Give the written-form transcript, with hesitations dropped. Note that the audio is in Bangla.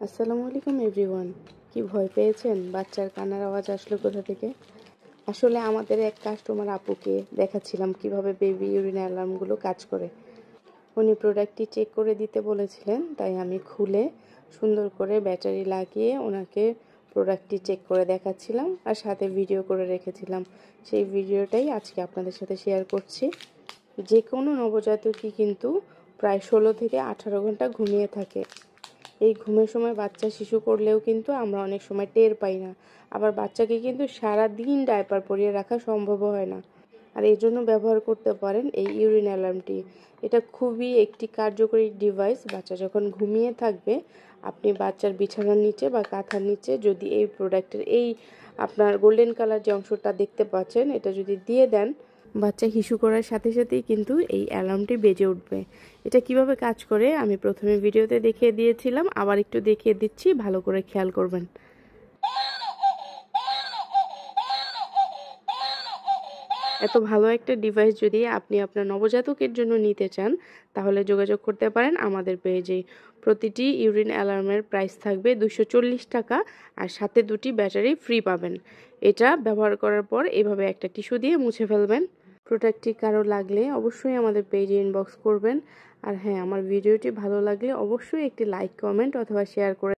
আসসালামু আলাইকুম এভরিওয়ান। কি ভয় পেয়েছেন? বাচ্চার কান্নার আওয়াজ আসলো কোথা থেকে? আসলে আমাদের এক কাস্টমার আপুকে দেখাচ্ছিলাম কিভাবে বেবি ইউরিন অ্যালার্মগুলো কাজ করে। উনি প্রোডাক্টটি চেক করে দিতে বলেছিলেন, তাই আমি খুলে সুন্দর করে ব্যাটারি লাগিয়ে ওনাকে প্রোডাক্টটি চেক করে দেখাচ্ছিলাম আর সাথে ভিডিও করে রেখেছিলাম। সেই ভিডিওটাই আজকে আপনাদের সাথে শেয়ার করছি। যে কোনো নবজাতকই কিন্তু প্রায় 16 থেকে 18 ঘন্টা ঘুমিয়ে থাকে। এই ঘুমের সময় বাচ্চা শিশু করলেও কিন্তু আমরা অনেক সময় টের পাই না। আবার বাচ্চাকে কিন্তু সারা দিন ডায়পার পরিয়ে রাখা সম্ভব হয় না। আর এই জন্য ব্যবহার করতে পারেন এই ইউরিন অ্যালার্মটি। এটা খুবই একটি কার্যকরী ডিভাইস। বাচ্চা যখন ঘুমিয়ে থাকবে, আপনি বাচ্চার বিছানার নিচে বা কাঁথার নিচে যদি এই প্রোডাক্টের এই আপনার গোল্ডেন কালার যে অংশটা দেখতে পাচ্ছেন, এটা যদি দিয়ে দেন, বাচ্চা হিসু করার সাথে সাথেই কিন্তু এই অ্যালার্মটি বেজে উঠবে। এটা কিভাবে কাজ করে আমি প্রথমে ভিডিওতে দেখিয়ে দিয়েছিলাম, আবার একটু দেখিয়ে দিচ্ছি, ভালো করে খেয়াল করবেন। এত ভালো একটা ডিভাইস যদি আপনি আপনার নবজাতকের জন্য নিতে চান, তাহলে যোগাযোগ করতে পারেন আমাদের পেজে। প্রতিটি ইউরিন অ্যালার্মের প্রাইস থাকবে 240 টাকা, আর সাথে 2টি ব্যাটারি ফ্রি পাবেন। এটা ব্যবহার করার পর এভাবে একটা টিস্যু দিয়ে মুছে ফেলবেন। প্রোডাক্টটি কারো লাগলে অবশ্যই আমাদের পেজে ইনবক্স করবেন। আর হ্যাঁ, আমার ভিডিওটি ভালো লাগলে অবশ্যই একটি লাইক, কমেন্ট অথবা শেয়ার করে